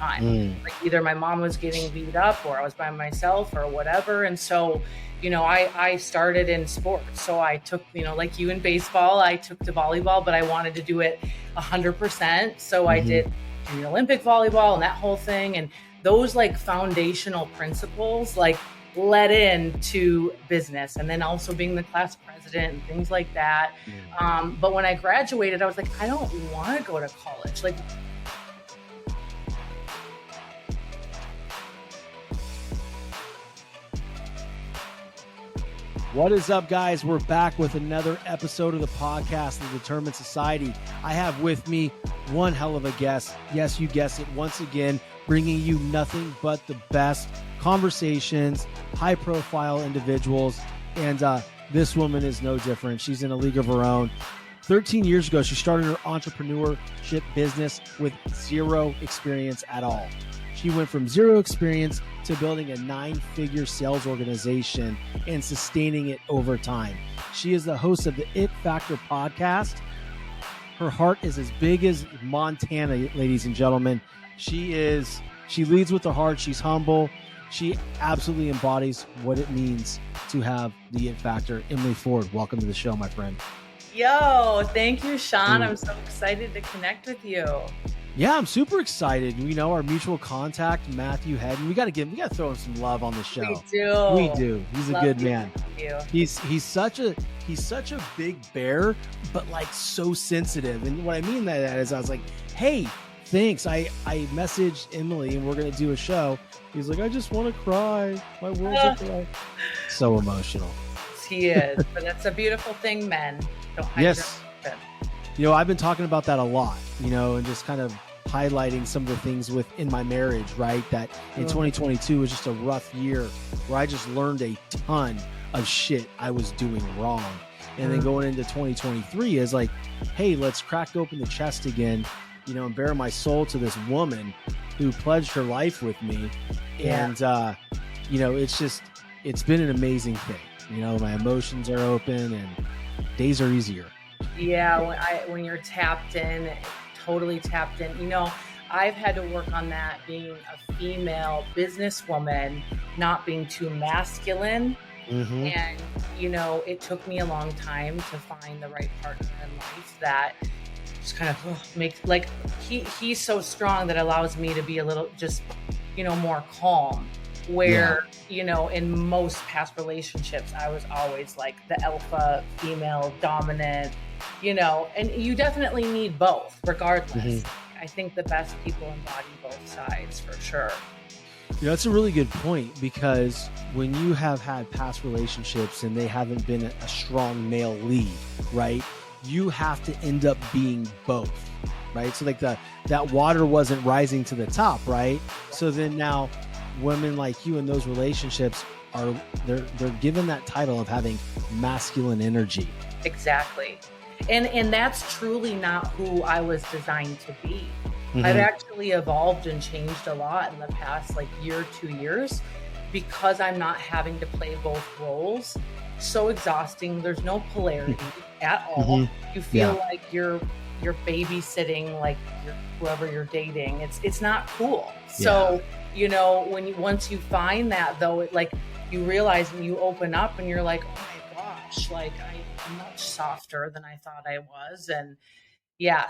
time. Mm. Like either my mom was getting beat up or I was by myself or whatever. And so, I started in sports. So I took, like you in baseball, I took to volleyball, but I wanted to do it 100%. So I did junior Olympic volleyball and that whole thing. And those like foundational principles, like led into business, and then also being the class president and things like that. But when I graduated, I was like, I don't want to go to college. Like, what is up, guys? We're back with another episode of the podcast, The Determined Society. I have with me one hell of a guest. Yes, you guessed it. Once again, bringing you nothing but the best conversations, high-profile individuals, and this woman is no different. She's in a league of her own. 13 years ago, she started her entrepreneurship business with zero experience at all. She went from zero experience to building a 9-figure sales organization and sustaining it over time. She is the host of the ITfactor podcast. Her heart is as big as Montana, ladies and gentlemen. She leads with her heart. She's humble. She absolutely embodies what it means to have the It Factor. Emily Ford, welcome to the show, my friend. Yo, thank you, Shawn. I'm so excited to connect with you. Yeah, I'm super excited. We know our mutual contact, Matthew Hedden. We got to throw him some love on the show. We do. He's a good man. He's such a big bear, but like so sensitive. And what I mean by that is I was like, hey, thanks. I messaged Emily and we're going to do a show. He's like, I just want to cry. My world's a cry. So emotional. He is. But that's a beautiful thing, men. Don't hide your emotion. I've been talking about that a lot, and just kind of highlighting some of the things within my marriage, right? That in 2022 was just a rough year where I just learned a ton of shit I was doing wrong. And then going into 2023 is like, hey, let's crack open the chest again, and bare my soul to this woman who pledged her life with me. And, it's been an amazing thing. My emotions are open and days are easier. Yeah, when you're tapped in, totally tapped in. I've had to work on that, being a female businesswoman, not being too masculine. And, it took me a long time to find the right partner in life that just kind of makes, like, he's so strong that allows me to be a little just, more calm. Where, in most past relationships, I was always like the alpha, female, dominant, and you definitely need both regardless. I think the best people embody both sides for sure. That's a really good point, because when you have had past relationships and they haven't been a strong male lead, right? You have to end up being both, right? So like that water wasn't rising to the top, right? So then now women like you in those relationships they're given that title of having masculine energy. Exactly. And that's truly not who I was designed to be. I've actually evolved and changed a lot in the past year, 2 years, because I'm not having to play both roles. So exhausting. There's no polarity at all. You feel like you're babysitting whoever you're dating. It's not cool. So once you find that, though, you realize when you open up and you're like, oh my gosh, I'm much softer than I thought I was. And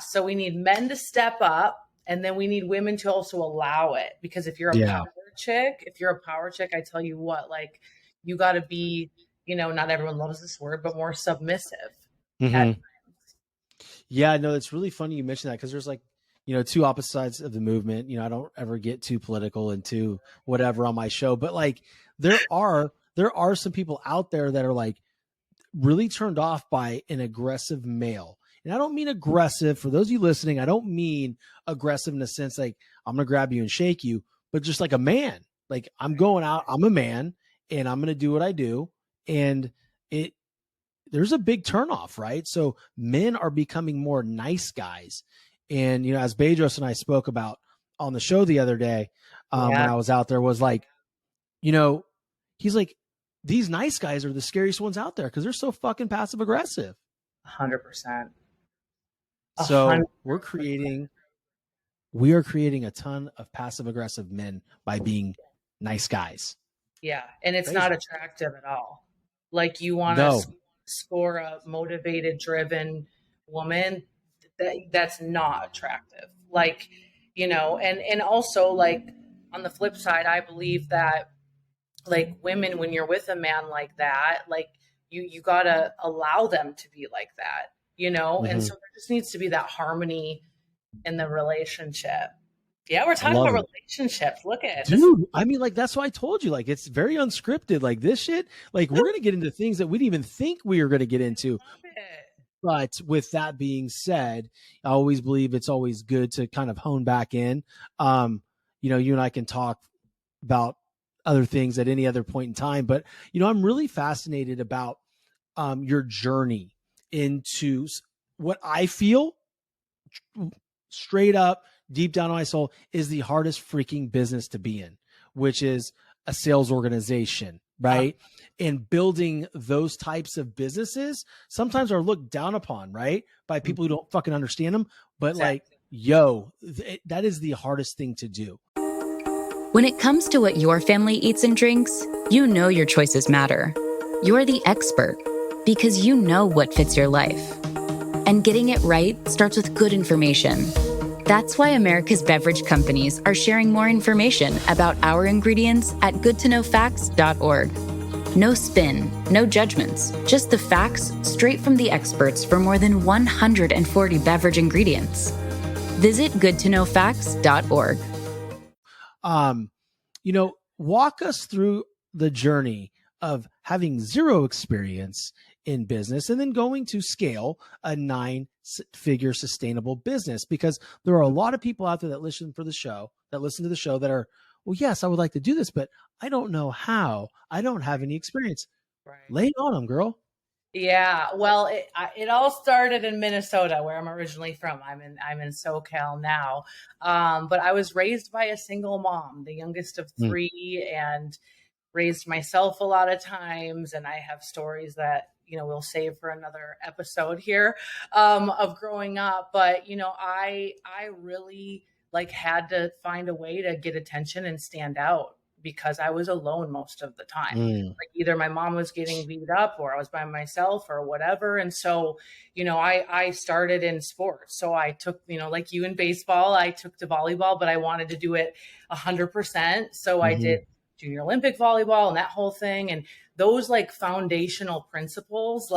so we need men to step up, and then we need women to also allow it, because if you're a power chick, I tell you what, you got to be, not everyone loves this word, but more submissive. Yeah, no, it's really funny you mentioned that, because there's two opposite sides of the movement. I don't ever get too political and too whatever on my show, but there are some people out there that are really turned off by an aggressive male. And I don't mean aggressive, for those of you listening, I don't mean aggressive in the sense I'm going to grab you and shake you, but just like a man. I'm going out, I'm a man, and I'm going to do what I do. And there's a big turnoff, right? So men are becoming more nice guys. And, as Bedros and I spoke about on the show the other day, when I was out there, was he's like, these nice guys are the scariest ones out there because they're so fucking passive aggressive. 100%. So we're creating we are creating a ton of passive aggressive men by being nice guys. Yeah. And it's Crazy. not attractive at all. Like you want to No. score a motivated, driven woman. That's not attractive. Like, and also like on the flip side, I believe that like women, when you're with a man like that, like you gotta allow them to be like that, and so there just needs to be that harmony in the relationship. Yeah, we're talking about relationships. Look at dude this. I mean, like, that's why I told you, like, it's very unscripted. Like this shit, like we're gonna get into things that we didn't even think we were gonna get into. But with that being said, I always believe it's always good to kind of hone back in. You and I can talk about other things at any other point in time, but I'm really fascinated about your journey into what I feel straight up deep down in my soul is the hardest freaking business to be in, which is a sales organization, right? And building those types of businesses sometimes are looked down upon, right? By people who don't fucking understand them. But like, that is the hardest thing to do. When it comes to what your family eats and drinks, your choices matter. You're the expert because you know what fits your life. And getting it right starts with good information. That's why America's beverage companies are sharing more information about our ingredients at goodtoknowfacts.org. No spin, no judgments, just the facts straight from the experts for more than 140 beverage ingredients. Visit goodtoknowfacts.org. Walk us through the journey of having zero experience in business and then going to scale a 9-figure sustainable business, because there are a lot of people out there that listen to the show that are, well, yes, I would like to do this, but I don't know how. I don't have any experience. Right. Lay it on them, girl. Yeah, well, it all started in Minnesota, where I'm originally from. I'm in SoCal now, but I was raised by a single mom, the youngest of 3, and raised myself a lot of times. And I have stories that we'll save for another episode here of growing up. But I really had to find a way to get attention and stand out, because I was alone most of the time. Like either my mom was getting beat up or I was by myself or whatever. And so, I started in sports. So I took, like you in baseball, I took to volleyball, but I wanted to do it 100%. So I did Junior Olympic volleyball and that whole thing. And those foundational principles,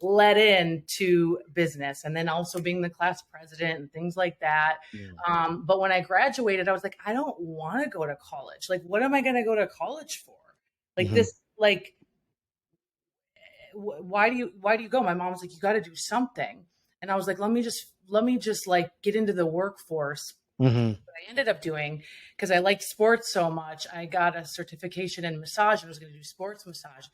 led into business, and then also being the class president and things like that. But when I graduated, I was like, I don't want to go to college. What am I going to go to college for? Why do you go? My mom was like, you got to do something. And I was like, let me just get into the workforce. What I ended up doing, because I liked sports so much, I got a certification in massage and I was going to do sports massage.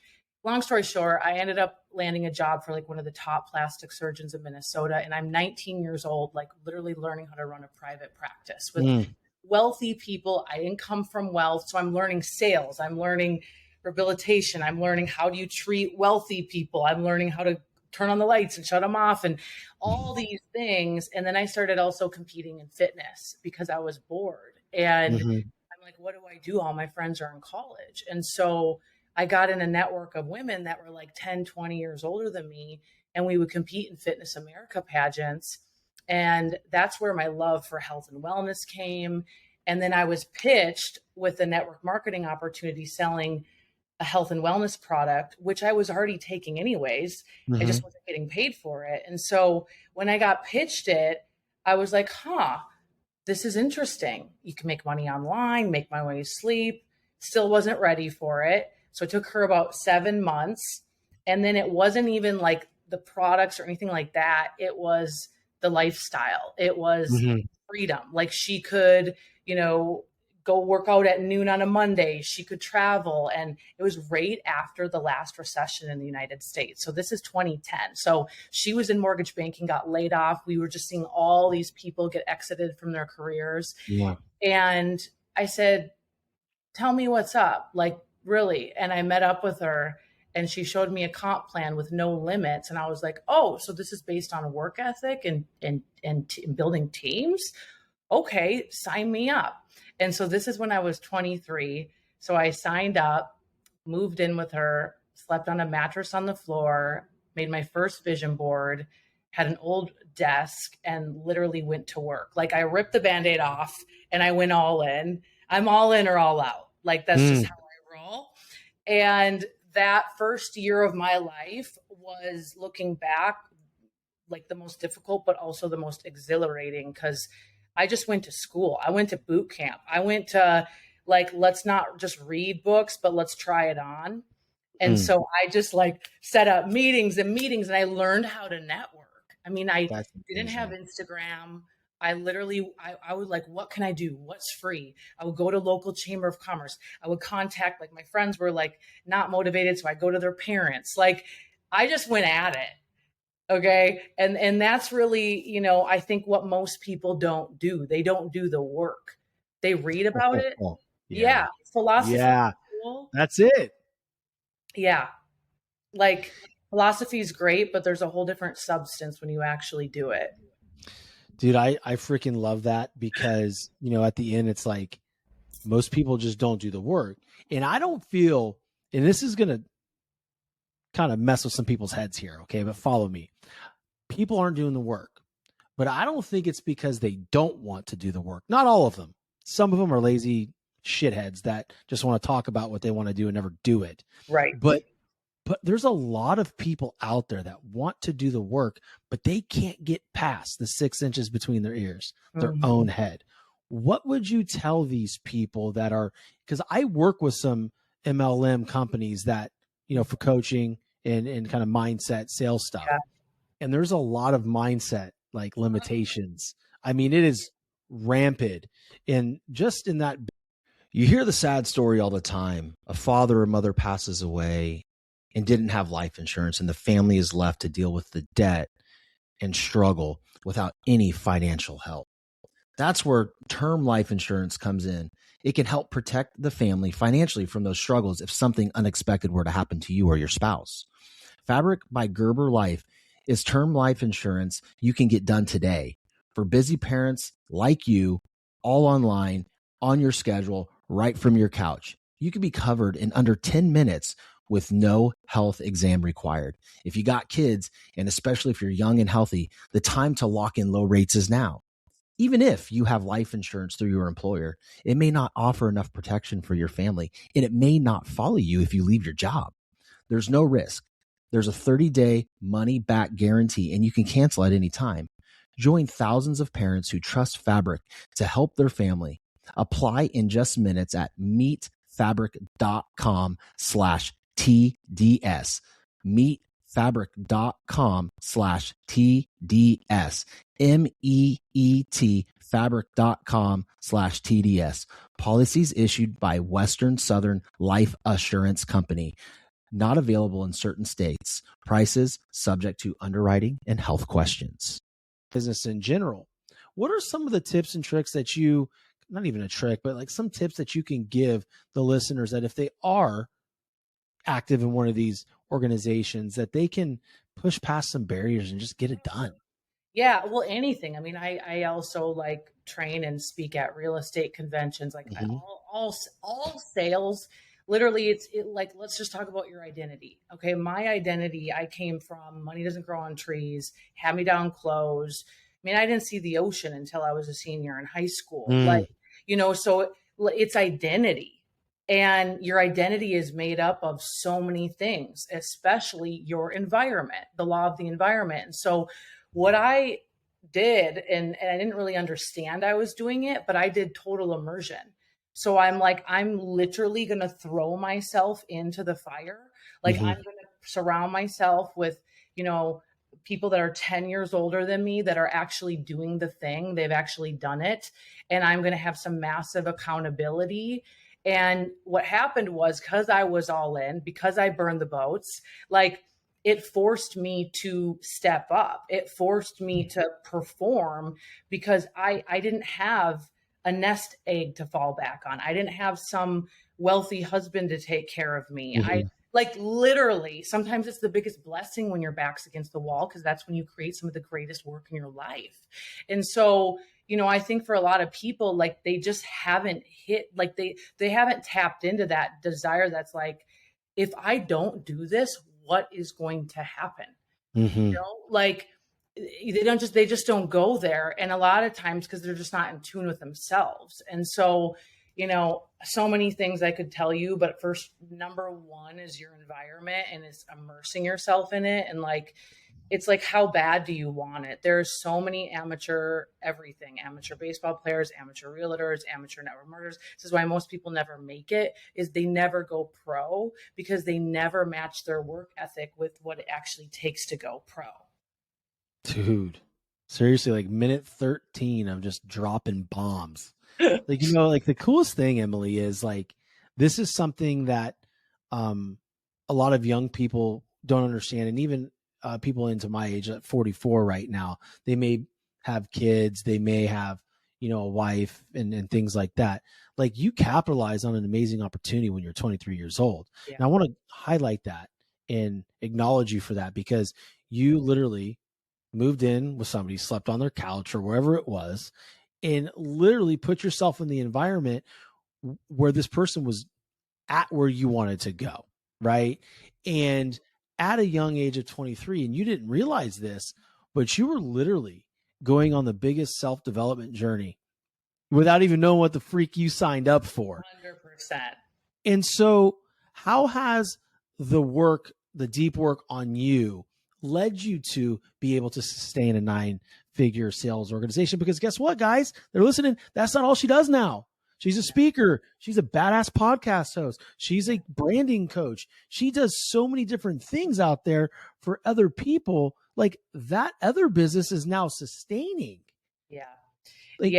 Long story short, I ended up landing a job for one of the top plastic surgeons in Minnesota. And I'm 19 years old, literally learning how to run a private practice with wealthy people. I didn't come from wealth. So I'm learning sales. I'm learning rehabilitation. I'm learning how do you treat wealthy people. I'm learning how to turn on the lights and shut them off and all these things. And then I started also competing in fitness because I was bored. And I'm like, what do I do? All my friends are in college. And so I got in a network of women that were 10, 20 years older than me. And we would compete in Fitness America pageants. And that's where my love for health and wellness came. And then I was pitched with a network marketing opportunity selling a health and wellness product, which I was already taking anyways. I just wasn't getting paid for it. And so when I got pitched it, I was like, this is interesting. You can make money online, make my way sleep. Still wasn't ready for it. So it took her about 7 months. And then it wasn't even the products or anything like that. It was the lifestyle. It was freedom. She could, go work out at noon on a Monday. She could travel. And it was right after the last recession in the United States. So this is 2010. So she was in mortgage banking, got laid off. We were just seeing all these people get exited from their careers. Yeah. And I said, tell me what's up. Really. And I met up with her and she showed me a comp plan with no limits. And I was like, oh, so this is based on work ethic and building teams. okay, sign me up. And so this is when I was 23. So I signed up, moved in with her, slept on a mattress on the floor, made my first vision board, had an old desk, and literally went to work. Like I ripped the Band-Aid off and I went all in. I'm all in or all out. Like that's just how I roll. And that first year of my life was, looking back, like the most difficult, but also the most exhilarating, because I just went to school. I went to boot camp. I went to, like, let's not just read books, but let's try it on. And so I just like set up meetings and I learned how to network. I mean, I didn't have Instagram. I literally, I would like, what can I do? What's free? I would go to local chamber of commerce. I would contact, like, my friends were like not motivated. So I go to their parents. Like I just went at it. Okay. And that's really, you know, I think what most people don't do. They don't do the work. They read about it. Yeah. Philosophy. Yeah. Cool. That's it. Yeah. Like philosophy is great, but there's a whole different substance when you actually do it. Dude, I freaking love that, because, you know, at the end, it's like most people just don't do the work. And I don't feel, and this is going to kind of mess with some people's heads here. Okay. But follow me. People aren't doing the work, but I don't think it's because they don't want to do the work. Not all of them. Some of them are lazy shitheads that just want to talk about what they want to do and never do it. Right. But there's a lot of people out there that want to do the work, but they can't get past the 6 inches between their ears, their own head. What would you tell these people that are, because I work with some MLM companies that, you know, for coaching and kind of mindset sales stuff. Yeah. And there's a lot of mindset like limitations. I mean, it is rampant. And just in that, you hear the sad story all the time. A father or mother passes away and didn't have life insurance, and the family is left to deal with the debt and struggle without any financial help. That's where term life insurance comes in. It can help protect the family financially from those struggles if something unexpected were to happen to you or your spouse. Fabric by Gerber Life is term life insurance you can get done today for busy parents like you, all online, on your schedule, right from your couch. You can be covered in under 10 minutes with no health exam required. If you got kids, and especially if you're young and healthy, the time to lock in low rates is now. Even if you have life insurance through your employer, it may not offer enough protection for your family, and it may not follow you if you leave your job. There's no risk. There's a 30-day money-back guarantee, and you can cancel at any time. Join thousands of parents who trust Fabric to help their family. Apply in just minutes at meetfabric.com/TDS. Meetfabric.com/TDS. MEET fabric.com/TDS. Policies issued by Western Southern Life Assurance Company. Not available in certain states. Prices subject to underwriting and health questions. Business in general. What are some of the tips and tricks that you, not even a trick, but like some tips that you can give the listeners that if they are active in one of these organizations, that they can push past some barriers and just get it done? Yeah, well, anything. I mean, I also like train and speak at real estate conventions, like all sales. Literally, it's like, let's just talk about your identity. Okay, my identity, I came from money doesn't grow on trees, hand-me-down clothes. I mean, I didn't see the ocean until I was a senior in high school. Like, you know, so it's identity. And your identity is made up of so many things, especially your environment, the law of the environment. And so what I did, and I didn't really understand I was doing it, but I did total immersion. So I'm like, I'm literally going to throw myself into the fire. Like I'm going to surround myself with, you know, people that are 10 years older than me that are actually doing the thing. They've actually done it. And I'm going to have some massive accountability. And what happened was, because I was all in, because I burned the boats, like it forced me to step up. It forced me to perform, because I didn't have a nest egg to fall back on. I didn't have some wealthy husband to take care of me. I like literally, sometimes it's the biggest blessing when your back's against the wall, because that's when you create some of the greatest work in your life. And so, I think for a lot of people, like they just haven't hit, like they haven't tapped into that desire that's like, if I don't do this, what is going to happen? Mm-hmm. Like they just don't go there. And a lot of times because they're just not in tune with themselves. And so, so many things I could tell you, but first, number one is your environment and it's immersing yourself in it. And like, it's like, how bad do you want it? There's so many amateur baseball players, amateur realtors, amateur network marketers. This is why most people never make it, is they never go pro because they never match their work ethic with what it actually takes to go pro. Dude, seriously, like minute 13 of just dropping bombs. Like, like the coolest thing, Emily, is like, this is something that a lot of young people don't understand. And even people into my age at 44 right now, they may have kids, they may have, a wife and things like that. Like, you capitalize on an amazing opportunity when you're 23 years old. Yeah. And I want to highlight that and acknowledge you for that, because you literally moved in with somebody, slept on their couch or wherever it was, and literally put yourself in the environment where this person was at where you wanted to go. Right. And at a young age of 23, and you didn't realize this, but you were literally going on the biggest self-development journey without even knowing what the freak you signed up for. 100%. And so how has the deep work on you led you to be able to sustain a 9-figure sales organization? Because guess what, guys? They're listening. That's not all she does now. She's a speaker. She's a badass podcast host. She's a branding coach. She does so many different things out there for other people. Like, that other business is now sustaining. Yeah. Like,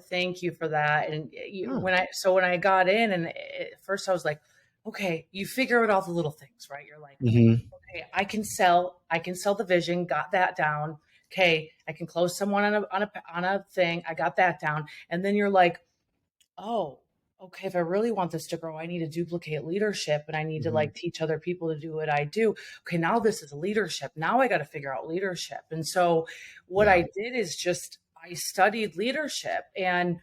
thank you for that. And when I got in, and at first I was like, okay, you figure out all the little things, right? You're like, okay, I can sell the vision, got that down. Okay, I can close someone on a thing, I got that down. And then you're like, oh, okay, if I really want this to grow, I need to duplicate leadership, and I need to like teach other people to do what I do. Okay, now this is leadership. Now I got to figure out leadership. And so what I did is I studied leadership. And,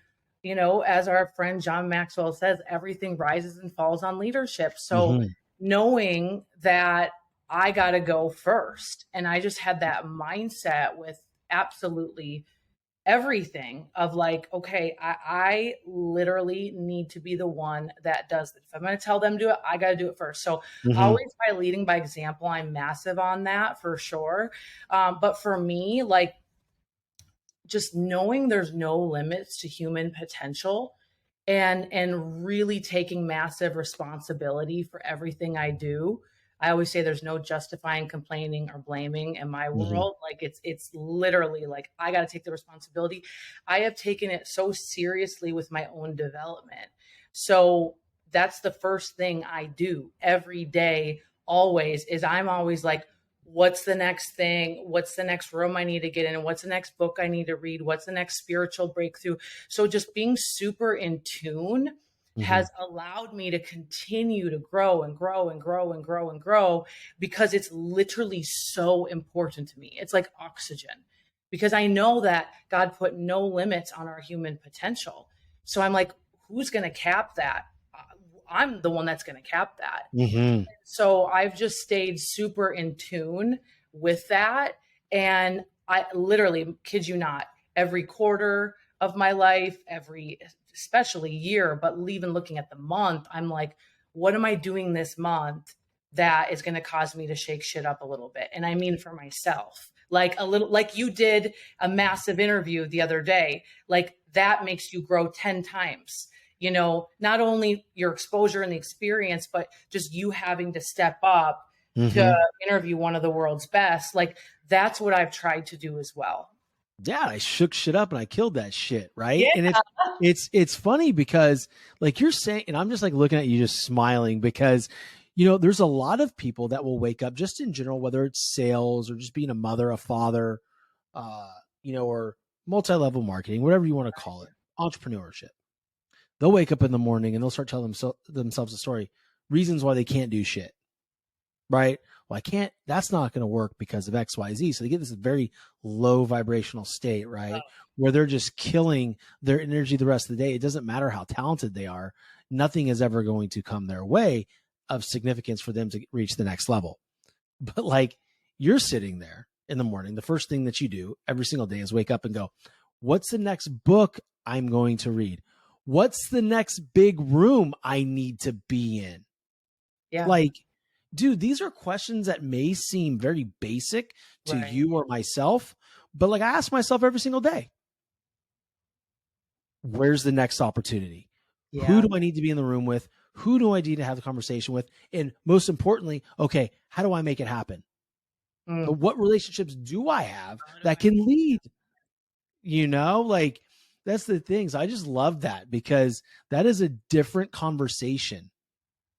as our friend John Maxwell says, everything rises and falls on leadership. So knowing that I got to go first, and I just had that mindset with absolutely everything of like, okay, I literally need to be the one that does it. If I'm going to tell them to do it, I got to do it first. So always by leading by example, I'm massive on that for sure. But for me, like, just knowing there's no limits to human potential and really taking massive responsibility for everything I do. I always say there's no justifying, complaining, or blaming in my world. Like, it's literally like, I got to take the responsibility. I have taken it so seriously with my own development. So that's the first thing I do every day, always, is I'm always like, what's the next thing? What's the next room I need to get in? What's the next book I need to read? What's the next spiritual breakthrough? So just being super in tune has allowed me to continue to grow and grow and grow and grow and grow, because it's literally so important to me. It's like oxygen, because I know that God put no limits on our human potential. So I'm like, who's going to cap that? I'm the one that's going to cap that. So I've just stayed super in tune with that. And I literally, kid you not, every quarter of my life, especially year, but even looking at the month, I'm like, what am I doing this month that is going to cause me to shake shit up a little bit? And I mean for myself, like a little, like you did a massive interview the other day, like that makes you grow 10 times. Not only your exposure and the experience, but just you having to step up to interview one of the world's best. Like, that's what I've tried to do as well. Yeah, I shook shit up and I killed that shit, right? Yeah. And it's funny because, like you're saying, and I'm just like looking at you just smiling, because there's a lot of people that will wake up just in general, whether it's sales or just being a mother, a father, or multi-level marketing, whatever you want to call it, entrepreneurship. They'll wake up in the morning and they'll start telling themselves a story, reasons why they can't do shit. right? Well, I can't, that's not going to work because of XYZ. So they get this very low vibrational state, right? Where they're just killing their energy the rest of the day. It doesn't matter how talented they are. Nothing is ever going to come their way of significance for them to reach the next level. But like, you're sitting there in the morning, the first thing that you do every single day is wake up and go, what's the next book I'm going to read? What's the next big room I need to be in? Yeah. Like, dude, these are questions that may seem very basic to Right. you or myself, but like I ask myself every single day, where's the next opportunity? Yeah. Who do I need to be in the room with? Who do I need to have the conversation with? And most importantly, okay, how do I make it happen? Mm. What relationships do I have that can lead? You know, like that's the things. I just love that because that is a different conversation,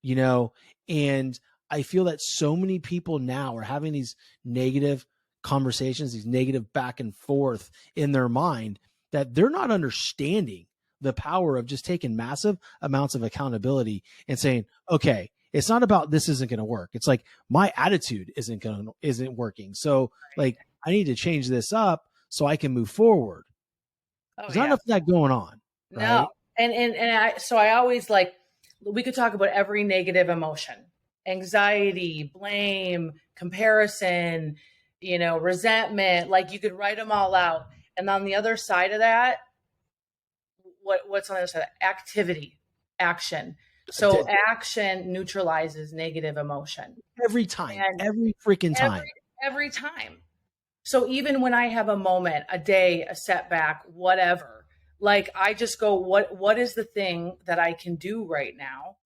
you know, and I feel that so many people now are having these negative conversations, these negative back and forth in their mind that they're not understanding the power of just taking massive amounts of accountability and saying, okay, it's not about this isn't going to work. It's like my attitude isn't working. So like I need to change this up so I can move forward. There's not enough of that going on. Right? No. So I always like, we could talk about every negative emotion, anxiety, blame, comparison, resentment, like you could write them all out. And on the other side of that, what's on the other side? Activity, action. So action neutralizes negative emotion. Every time, every freaking time. Every time. So even when I have a moment, a day, a setback, whatever, like I just go, what is the thing that I can do right now?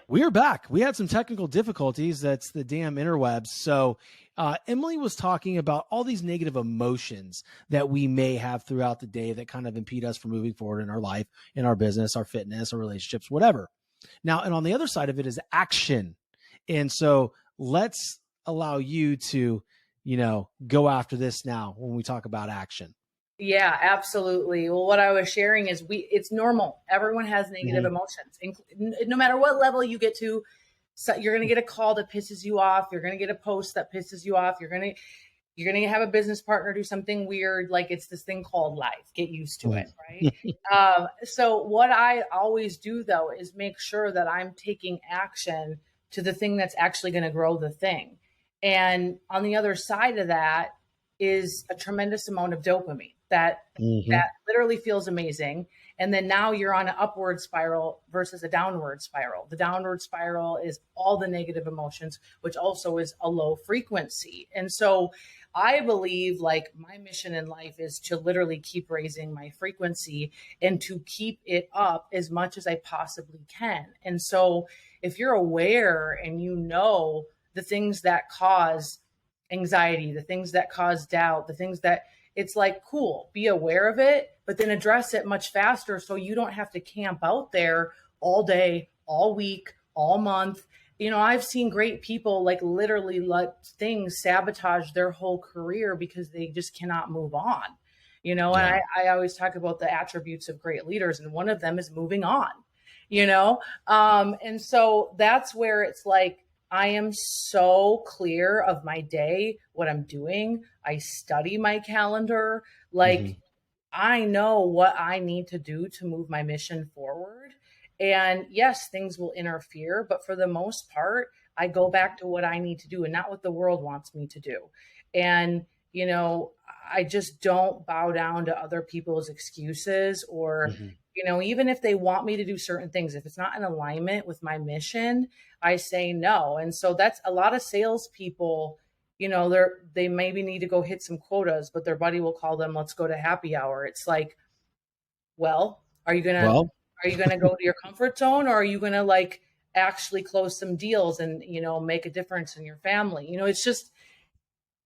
We are back. We had some technical difficulties. That's the damn interwebs. So Emily was talking about all these negative emotions that we may have throughout the day that kind of impede us from moving forward in our life, in our business, our fitness, our relationships, whatever. Now, and on the other side of it is action. And so let's allow you to, go after this now when we talk about action. Yeah, absolutely. Well, what I was sharing is it's normal. Everyone has negative emotions. No matter what level you get to, so you're going to get a call that pisses you off. You're going to get a post that pisses you off. You're going to have a business partner do something weird. Like it's this thing called life. Get used to it. Right. So what I always do though, is make sure that I'm taking action to the thing that's actually going to grow the thing. And on the other side of that is a tremendous amount of dopamine that literally feels amazing. And then now you're on an upward spiral versus a downward spiral. The downward spiral is all the negative emotions, which also is a low frequency. And so I believe like my mission in life is to literally keep raising my frequency and to keep it up as much as I possibly can. And so if you're aware and the things that cause anxiety, the things that cause doubt, the things that it's like, cool, be aware of it, but then address it much faster so you don't have to camp out there all day, all week, all month. I've seen great people like literally let things sabotage their whole career because they just cannot move on. And I always talk about the attributes of great leaders, and one of them is moving on, and so that's where it's like, I am so clear of my day, what I'm doing. I study my calendar. Like I know what I need to do to move my mission forward. And yes, things will interfere, but for the most part, I go back to what I need to do and not what the world wants me to do. And, I just don't bow down to other people's excuses or, even if they want me to do certain things, if it's not in alignment with my mission, I say no. And so that's a lot of salespeople, they maybe need to go hit some quotas, but their buddy will call them, let's go to happy hour. It's like, well, are you going to go to your comfort zone, or are you going to like actually close some deals and, make a difference in your family?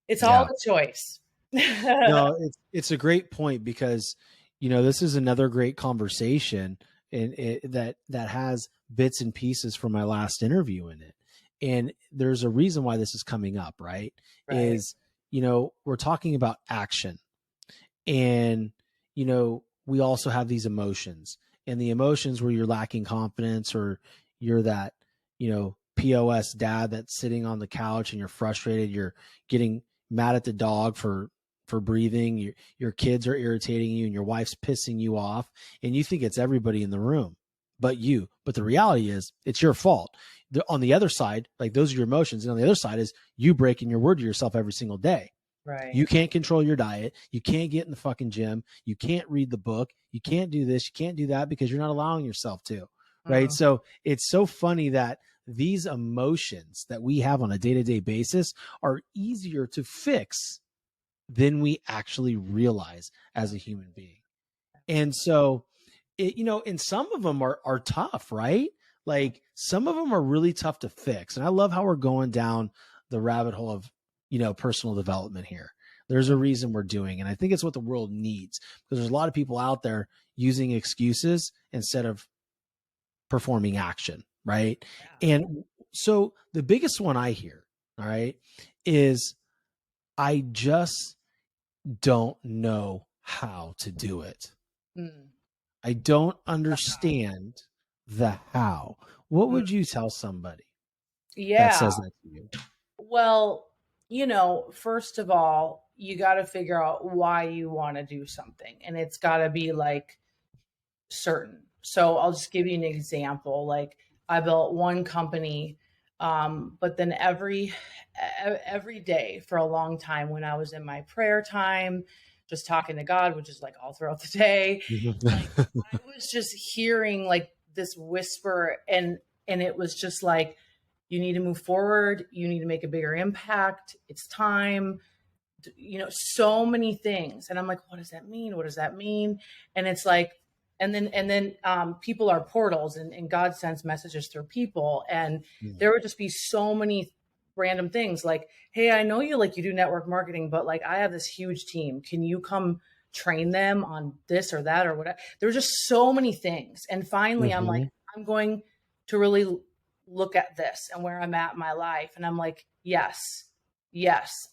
It's all a choice. No, it's a great point because, this is another great conversation and that has bits and pieces from my last interview in it. And there's a reason why this is coming up, right? Is, we're talking about action and, we also have these emotions, and the emotions where you're lacking confidence or you're that, POS dad that's sitting on the couch and you're frustrated, you're getting mad at the dog for breathing, your kids are irritating you and your wife's pissing you off, and you think it's everybody in the room but you. But the reality is it's your fault. On the other side, like, those are your emotions. And on the other side is you breaking your word to yourself every single day. Right. You can't control your diet. You can't get in the fucking gym. You can't read the book. You can't do this. You can't do that because you're not allowing yourself to. Right. So it's so funny that these emotions that we have on a day-to-day basis are easier to fix than we actually realize as a human being. And so, and some of them are tough, right? Like, some of them are really tough to fix. And I love how we're going down the rabbit hole of, personal development here. There's a reason we're doing, and I think it's what the world needs, because there's a lot of people out there using excuses instead of performing action. Right. Yeah. And so the biggest one I hear, all right, is I just don't know how to do it. I don't understand the how. What would you tell somebody that says that to you? Well, first of all, you got to figure out why you want to do something, and it's got to be like certain. So I'll just give you an example. Like, I built one company, but then every day for a long time, when I was in my prayer time, just talking to God, which is like all throughout the day, like, I was just hearing like this whisper, and it was just like, you need to move forward. You need to make a bigger impact. It's time. So many things. And I'm like, what does that mean? What does that mean? And it's like, and then people are portals, and God sends messages through people. And there would just be so many random things like, hey, I know you do network marketing, but like, I have this huge team. Can you come train them on this or that or whatever? There were just so many things. And finally, I'm like, I'm going to really look at this and where I'm at in my life. And I'm like, yes,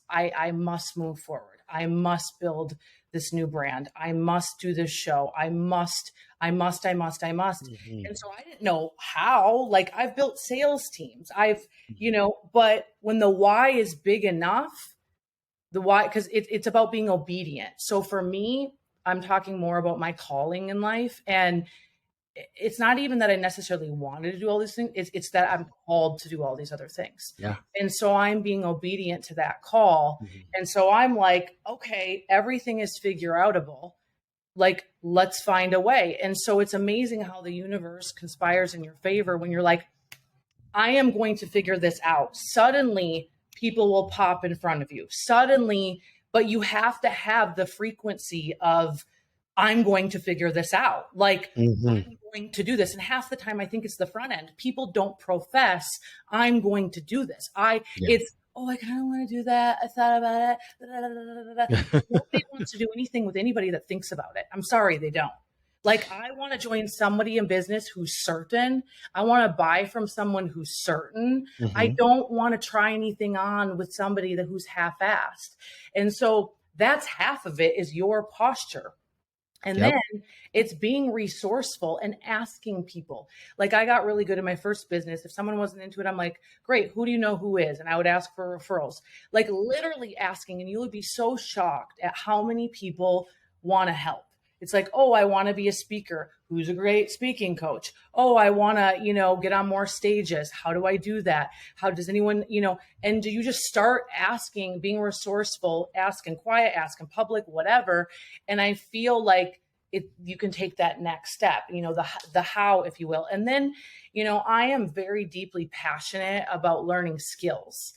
I must move forward. I must build this new brand. I must do this show. I must. And so I didn't know how. Like, I've built sales teams. But when the why is big enough, the why, because it's about being obedient. So for me, I'm talking more about my calling in life. And it's not even that I necessarily wanted to do all these things. It's that I'm called to do all these other things. Yeah. And so I'm being obedient to that call. And so I'm like, okay, everything is figure outable. Like, let's find a way. And so it's amazing how the universe conspires in your favor when you're like, I am going to figure this out. Suddenly people will pop in front of you. Suddenly, but you have to have the frequency of, I'm going to figure this out. Like, I'm going to do this. And half the time, I think it's the front end. People don't profess, I'm going to do this. It's, I kind of want to do that. I thought about it. Nobody wants to do anything with anybody that thinks about it. I'm sorry, they don't. Like, I want to join somebody in business who's certain. I want to buy from someone who's certain. I don't want to try anything on with somebody who's half-assed. And so that's half of it, is your posture. And then it's being resourceful and asking people. Like, I got really good in my first business. If someone wasn't into it, I'm like, great, who do you know who is? And I would ask for referrals, like literally asking. And you would be so shocked at how many people want to help. It's like, oh, I want to be a speaker. Who's a great speaking coach? Oh, I want to, get on more stages. How do I do that? How does anyone, and do you just start asking, being resourceful, ask in quiet, ask in public, whatever. And I feel like you can take that next step, the how, if you will. And then, I am very deeply passionate about learning skills.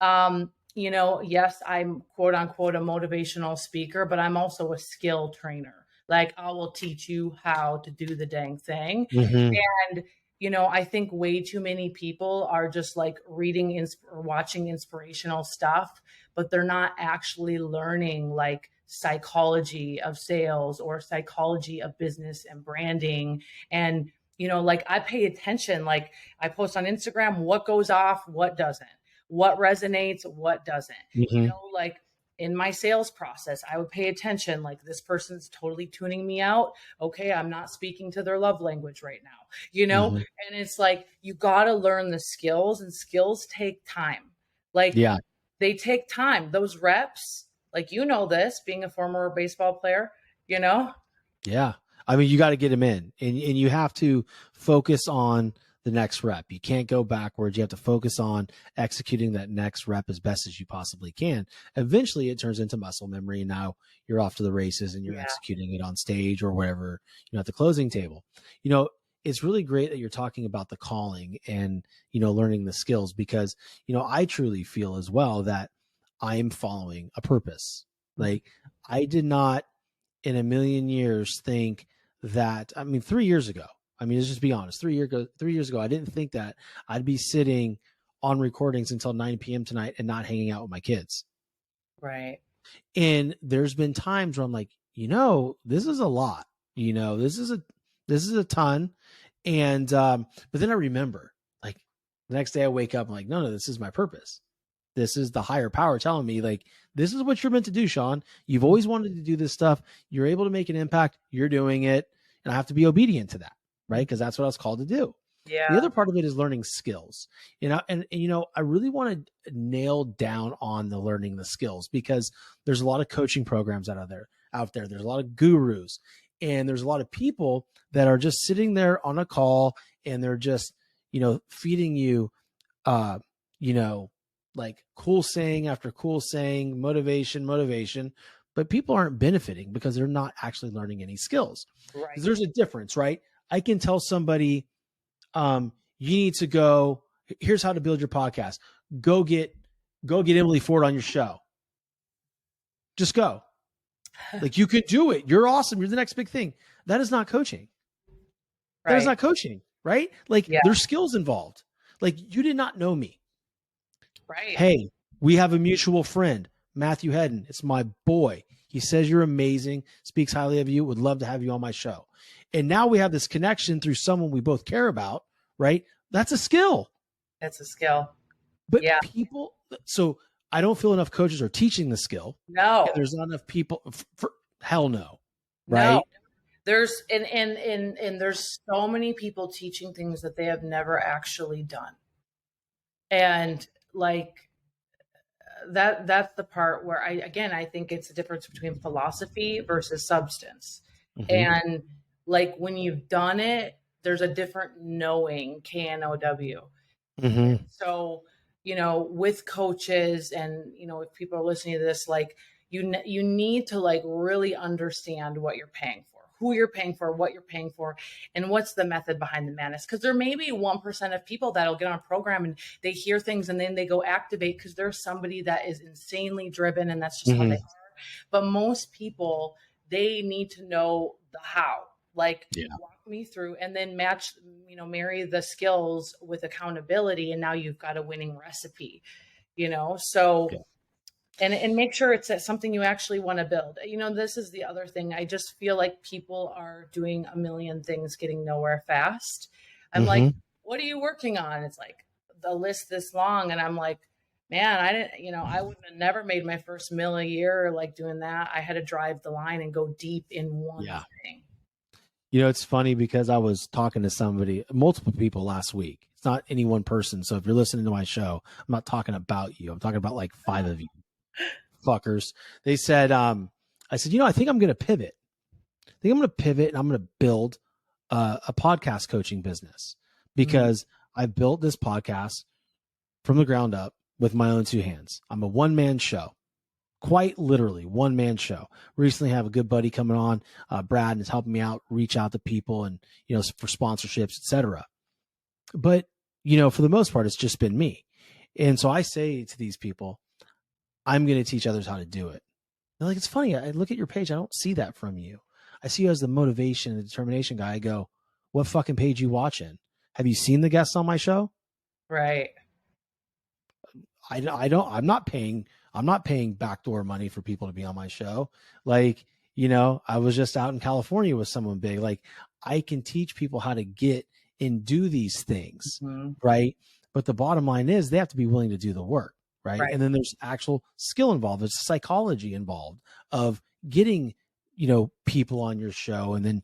Yes, I'm quote unquote a motivational speaker, but I'm also a skill trainer. Like, I will teach you how to do the dang thing. And, I think way too many people are just like reading or watching inspirational stuff, but they're not actually learning like psychology of sales or psychology of business and branding. And, like, I pay attention, like I post on Instagram, what goes off, what doesn't, what resonates, what doesn't, in my sales process, I would pay attention, like this person's totally tuning me out. Okay, I'm not speaking to their love language right now, Mm-hmm. And it's like, you got to learn the skills, and skills take time. Like, Yeah. they take time. Those reps, like, this, being a former baseball player, Yeah. I mean, you got to get them in, and you have to focus on the next rep. You can't go backwards. You have to focus on executing that next rep as best as you possibly can. Eventually it turns into muscle memory, and now you're off to the races and you're executing it on stage or wherever, at the closing table. It's really great that you're talking about the calling and, learning the skills, because, I truly feel as well that I am following a purpose. Like, I did not in a million years think that, 3 years ago, let's just be honest, 3 years ago, I didn't think that I'd be sitting on recordings until 9 p.m. tonight and not hanging out with my kids. Right. And there's been times where I'm like, this is a lot, this is a ton. And, but then I remember, like, the next day I wake up, I'm like, no, this is my purpose. This is the higher power telling me, like, this is what you're meant to do, Shawn. You've always wanted to do this stuff. You're able to make an impact. You're doing it. And I have to be obedient to that, right? Because that's what I was called to do. Yeah. The other part of it is learning skills, and I really want to nail down on the learning the skills, because there's a lot of coaching programs out there. There's a lot of gurus, and there's a lot of people that are just sitting there on a call, and they're just, feeding you, like cool saying after cool saying, motivation, but people aren't benefiting because they're not actually learning any skills. Right. There's a difference, right? I can tell somebody, you need to go, here's how to build your podcast. Go get Emily Ford on your show. Just go. Like, you could do it. You're awesome. You're the next big thing. That is not coaching. Right. That is not coaching, right? Like, there's skills involved. Like, you did not know me. Right. Hey, we have a mutual friend, Matthew Hedden. It's my boy. He says you're amazing, speaks highly of you, would love to have you on my show. And now we have this connection through someone we both care about, right? That's a skill. That's a skill. But people, so I don't feel enough coaches are teaching the skill. No. And there's not enough people. Hell no. Right. No. There's and there's so many people teaching things that they have never actually done. And like, that's the part where I think it's the difference between philosophy versus substance. Mm-hmm. And like, when you've done it, there's a different knowing, KNOW. Mm-hmm. So, with coaches, and, if people are listening to this, like, you need to, like, really understand what you're paying for, who you're paying for, what you're paying for, and what's the method behind the madness. Because there may be 1% of people that'll get on a program and they hear things and then they go activate because there's somebody that is insanely driven, and that's just how they are. But most people, they need to know the how. Like, walk me through, and then match, marry the skills with accountability, and now you've got a winning recipe, so. Yeah. And make sure it's something you actually want to build. This is the other thing. I just feel like people are doing a million things, getting nowhere fast. I'm like, what are you working on? It's like the list this long. And I'm like, man, I didn't, I would have never made my first $1 million a year, like, doing that. I had to drive the line and go deep in one thing. It's funny because I was talking to multiple people last week. It's not any one person. So if you're listening to my show, I'm not talking about you. I'm talking about like 5 of you. Fuckers. They said, I said, I think I'm going to pivot. I think I'm going to pivot, and I'm going to build a podcast coaching business, because I built this podcast from the ground up with my own 2 hands. I'm a one-man show, quite literally one-man show. Recently have a good buddy coming on, Brad, and is helping me out, reach out to people, and, for sponsorships, etc. But, for the most part, it's just been me. And so I say to these people, I'm going to teach others how to do it. They're like, it's funny. I look at your page. I don't see that from you. I see you as the motivation and determination guy. I go, what fucking page you watching? Have you seen the guests on my show? Right. I'm not paying backdoor money for people to be on my show. Like, I was just out in California with someone big. Like, I can teach people how to get and do these things. Right. But the bottom line is they have to be willing to do the work. right? Right. And then there's actual skill involved. There's psychology involved of getting, people on your show and then,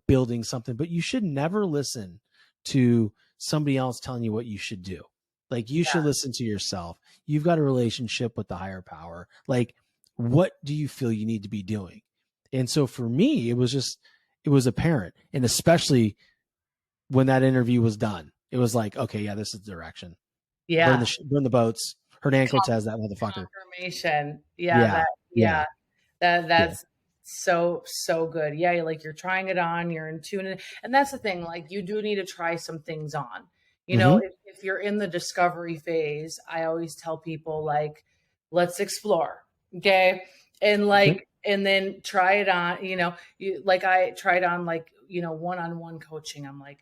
building something. But you should never listen to somebody else telling you what you should do. Like you should listen to yourself. You've got a relationship with the higher power. Like, what do you feel you need to be doing? And so for me, it was apparent. And especially when that interview was done, it was like, okay, yeah, this is the direction. Yeah. Burn the boats. Hernan Cortez, that motherfucker. Confirmation. That's so good. Yeah. Like you're trying it on, you're in tune. And that's the thing. Like you do need to try some things on, if you're in the discovery phase, I always tell people like, let's explore. Okay. And like, and then try it on, like I tried on like, one-on-one coaching. I'm like,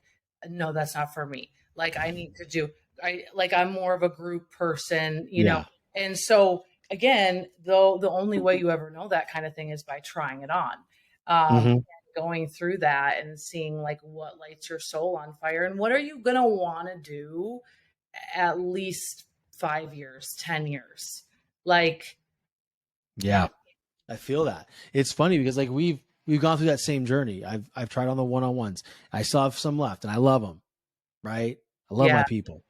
no, that's not for me. Like I need to do, I'm more of a group person, know? And so again, though, the only way you ever know that kind of thing is by trying it on, and going through that and seeing like what lights your soul on fire and what are you going to want to do at least 5 years, 10 years. Like, yeah, I feel that. It's funny because like we've gone through that same journey. I've tried on the one-on-ones. I still have some left and I love them. Right. I love my people,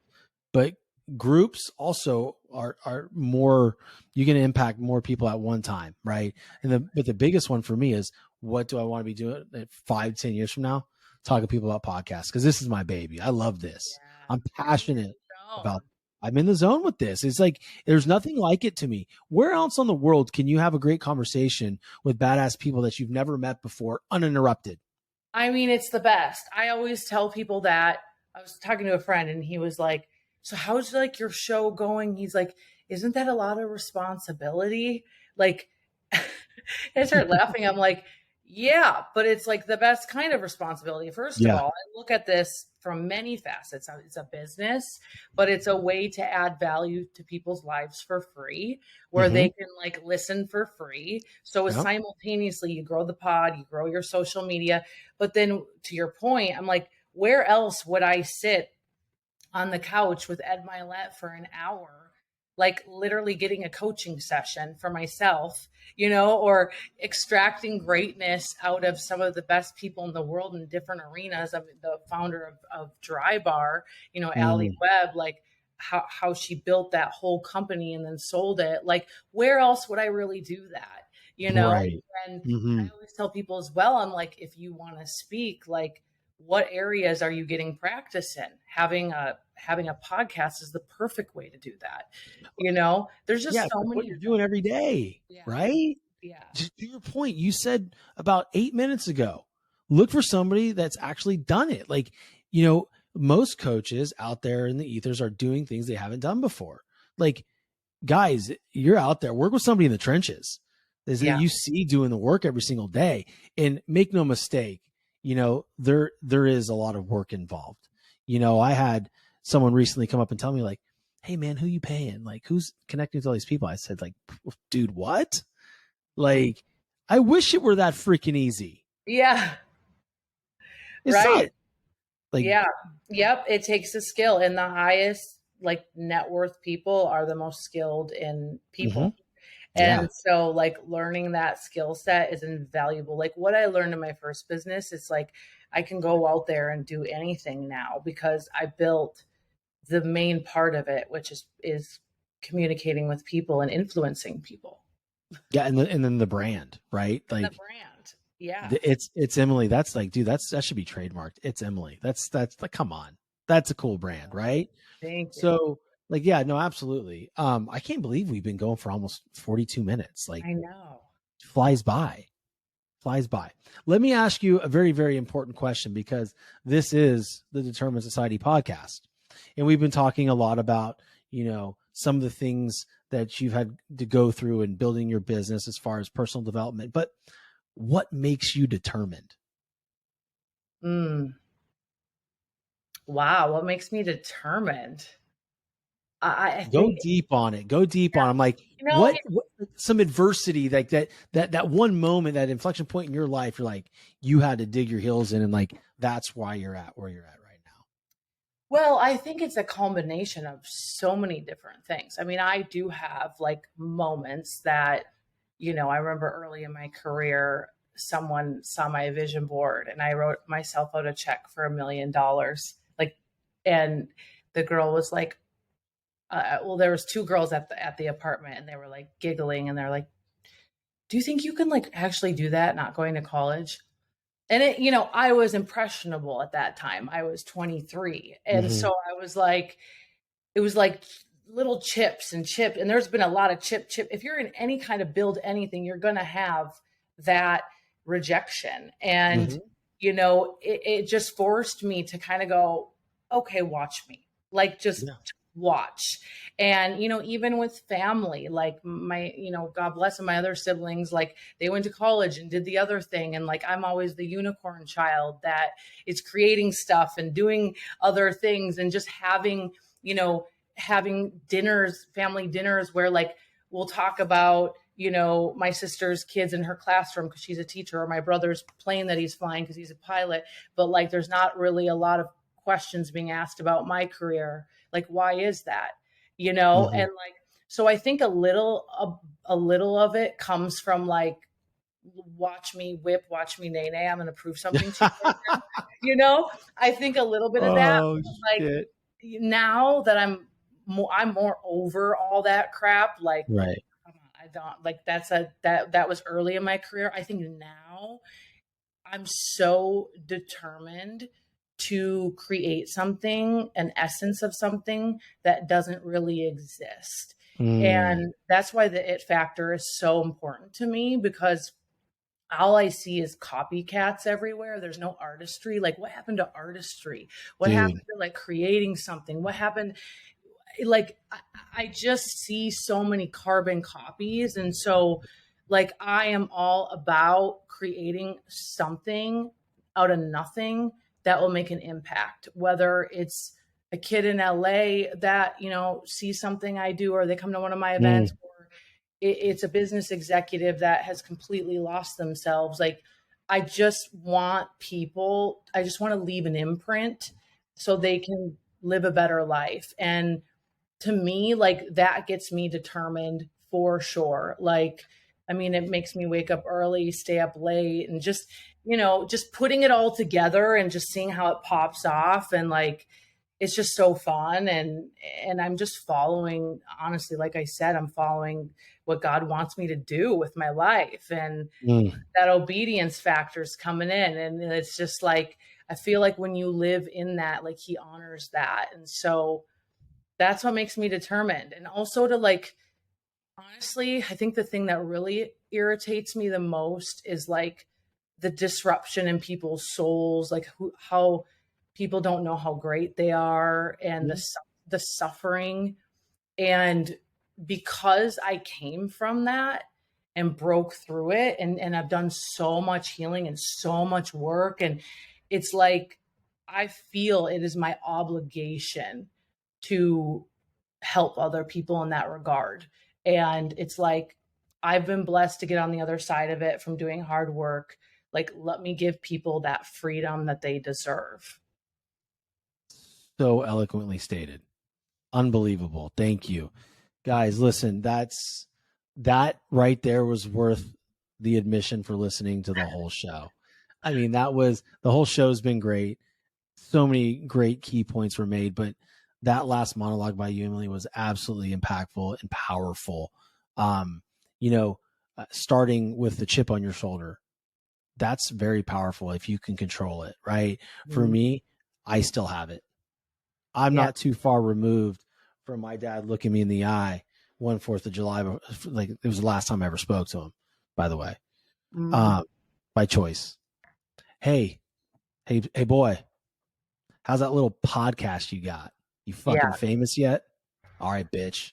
but groups also are more, you can impact more people at one time. Right. But the biggest one for me is what do I want to be doing 5-10 years from now? Talking to people about podcasts. Cause this is my baby. I love this. I'm passionate about, I'm in the zone with this. It's like, there's nothing like it to me. Where else on the world can you have a great conversation with badass people that you've never met before, uninterrupted? I mean, it's the best. I always tell people that. I was talking to a friend and he was like, so how's like your show going? He's like, isn't that a lot of responsibility? Like, I started laughing. I'm like, yeah, but it's like the best kind of responsibility. First of all, I look at this from many facets. It's a business, but it's a way to add value to people's lives for free, where they can like listen for free. So simultaneously you grow the pod, you grow your social media. But then to your point, I'm like, where else would I sit on the couch with Ed Mylett for an hour, like literally getting a coaching session for myself, or extracting greatness out of some of the best people in the world in different arenas. I'm the founder of Dry Bar, Allie Webb, like how she built that whole company and then sold it. Like, where else would I really do that? Right. And I always tell people as well, I'm like, if you want to speak, like, what areas are you getting practice in? Having a podcast is the perfect way to do that. There's just so many. What you're doing every day, right? Yeah. To your point, you said about 8 minutes ago, look for somebody that's actually done it. Like, most coaches out there in the ethers are doing things they haven't done before. Like, guys, you're out there, work with somebody in the trenches that you see doing the work every single day, and make no mistake, there is a lot of work involved. I had someone recently come up and tell me like, hey man, who you paying? Like, who's connecting with all these people? I said like, dude, what? Like, I wish it were that freaking easy. Yeah. It's not. Like, Yep. It takes a skill, and the highest like net worth people are the most skilled in people. And so like learning that skill set is invaluable. Like what I learned in my first business, it's like, I can go out there and do anything now because I built the main part of it, which is communicating with people and influencing people. Yeah. And then the brand, right? Like the brand. Yeah. It's Emily. That's like, dude, that should be trademarked. It's Emily. That's like, come on. That's a cool brand, right? Thank you. So like, yeah, no, absolutely. I can't believe we've been going for almost 42 minutes. Like, I know. Flies by. Let me ask you a very, very important question, because this is the Determined Society podcast. And we've been talking a lot about, some of the things that you've had to go through in building your business as far as personal development. But what makes you determined? Wow. What makes me determined? I go deep on it. I'm like, what some adversity, like that one moment, that inflection point in your life, you're like, you had to dig your heels in, and like, that's why you're at where you're at right now. Well, I think it's a combination of so many different things. I mean, I do have like moments that, I remember early in my career, someone saw my vision board and I wrote myself out a check for $1 million. Like, and the girl was like, well, there was two girls at the apartment and they were like giggling and they're like, do you think you can like actually do that, not going to college? And I was impressionable at that time. I was 23. And so I was like, it was like little chips and chip. And there's been a lot of chip. If you're in any kind of build anything, you're going to have that rejection. And, it just forced me to kind of go, okay, watch me. Like just watch. And, even with family, like my, God bless them, my other siblings, like they went to college and did the other thing. And like, I'm always the unicorn child that is creating stuff and doing other things and just having, having dinners, family dinners where like, we'll talk about, my sister's kids in her classroom because she's a teacher, or my brother's plane that he's flying because he's a pilot. But like, there's not really a lot of questions being asked about my career. Like, why is that? And like, so I think a little of it comes from like, watch me whip, watch me nay, I'm going to prove something to you. I think a little bit of that. Like shit. Now that I'm more over all that crap. Like, right. Come on, I don't like that was early in my career. I think now I'm so determined to create something, an essence of something that doesn't really exist. And that's why the it factor is so important to me, because all I see is copycats everywhere. There's no artistry. Like, what happened to artistry? What happened to like creating something? What happened? Like, I just see so many carbon copies. And so like, I am all about creating something out of nothing that will make an impact, whether it's a kid in LA that, sees something I do, or they come to one of my events, or it's a business executive that has completely lost themselves. Like, I just want to leave an imprint so they can live a better life. And to me, like, that gets me determined for sure. Like, I mean, it makes me wake up early, stay up late, and just, just putting it all together and just seeing how it pops off. And like, it's just so fun. And I'm just following, honestly, like I said, I'm following what God wants me to do with my life. And that obedience factor is coming in. And it's just like, I feel like when you live in that, like, he honors that. And so that's what makes me determined. And also to like, honestly, I think the thing that really irritates me the most is like the disruption in people's souls, like how people don't know how great they are, and the suffering. And because I came from that and broke through it, and I've done so much healing and so much work, and it's like, I feel it is my obligation to help other people in that regard. And it's like, I've been blessed to get on the other side of it from doing hard work. Like, let me give people that freedom that they deserve. So eloquently stated. Unbelievable. Thank you. Guys, listen, that right there was worth the admission for listening to the whole show. I mean, the whole show's been great. So many great key points were made, but that last monologue by you, Emily, was absolutely impactful and powerful. Starting with the chip on your shoulder, that's very powerful if you can control it, right? For me, I still have it. I'm not too far removed from my dad looking me in the eye 4th of July. Like, it was the last time I ever spoke to him, by the way, by choice. Hey, boy, how's that little podcast you got? You fucking famous yet? All right, bitch.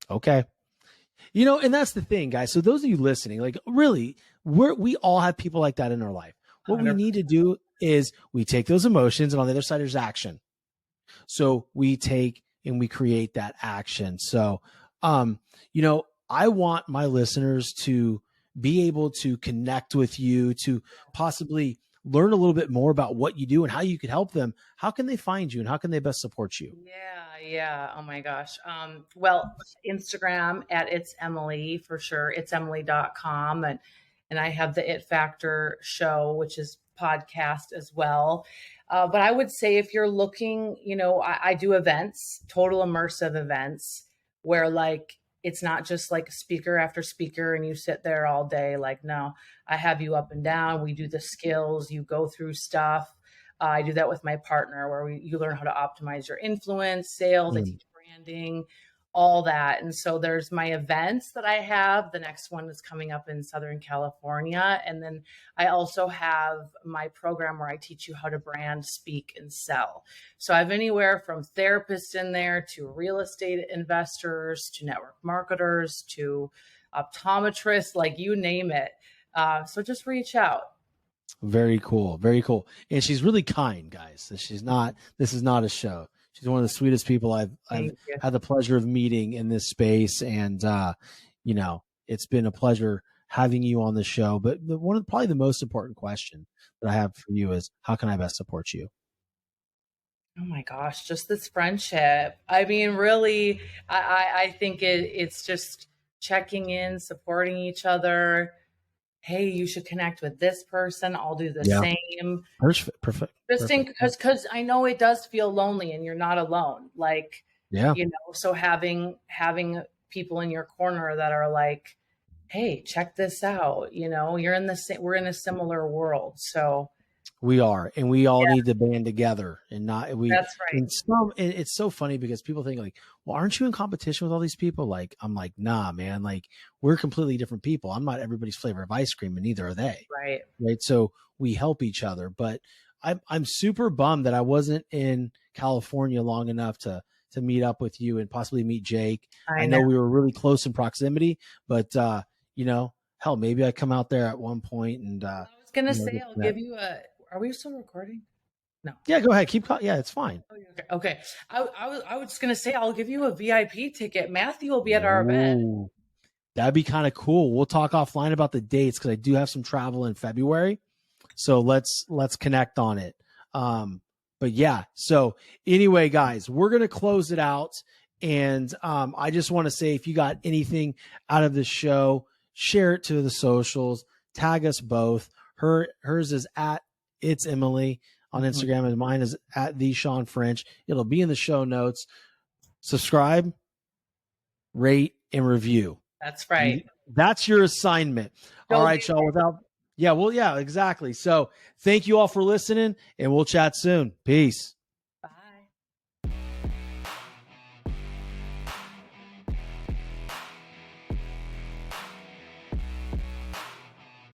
Okay. And that's the thing, guys. So those of you listening, like, really, we all have people like that in our life. What 100%. We need to do is we take those emotions, and on the other side, there's action. So we take and we create that action. So, I want my listeners to be able to connect with you, to possibly learn a little bit more about what you do and how you could help them, how can they find you and how can they best support you? Yeah. Oh my gosh. Well, Instagram at It's Emily for sure. It'sEmily.com. And I have the ITfactor show, which is podcast as well. But I would say if you're looking, I do events, total immersive events where like, it's not just like speaker after speaker and you sit there all day. Like, no, I have you up and down. We do the skills, you go through stuff. I do that with my partner where you learn how to optimize your influence, sales, I teach branding, all that. And so there's my events that I have. The next one is coming up in Southern California. And then I also have my program where I teach you how to brand, speak, and sell. So I have anywhere from therapists in there to real estate investors, to network marketers, to optometrists, like you name it. So just reach out. Very cool. Very cool. And she's really kind, guys. This is not a show. She's one of the sweetest people I've had the pleasure of meeting in this space. And, it's been a pleasure having you on the show. But probably the most important question that I have for you is, how can I best support you? Oh my gosh, just this friendship. I mean, really, I think it's just checking in, supporting each other. Hey, you should connect with this person. I'll do the same. Perfect. Just because I know it does feel lonely and you're not alone. Like, so having people in your corner that are like, hey, check this out. We're in a similar world. So we are, and we all need to band together and not That's right. And it's so funny because people think like, well, aren't you in competition with all these people? Like, I'm like, nah, man, like we're completely different people. I'm not everybody's flavor of ice cream and neither are they. Right. So we help each other, but I'm super bummed that I wasn't in California long enough to meet up with you and possibly meet Jake. I know we were really close in proximity, but hell, maybe I come out there at one point and, I was going to say, I'll give you are we still recording? No. Yeah, go ahead. Yeah, it's fine. Okay. I was just going to say, I'll give you a VIP ticket. Matthew will be at our event. That'd be kind of cool. We'll talk offline about the dates because I do have some travel in February. So let's connect on it. But yeah, so anyway, guys, we're going to close it out. And I just want to say, if you got anything out of this show, share it to the socials, tag us both. Hers is at It's Emily on Instagram, and mine is at the Shawn French. It'll be in the show notes. Subscribe, rate, and review. That's right. That's your assignment. All right, Shawn. Exactly. So thank you all for listening, and we'll chat soon. Peace.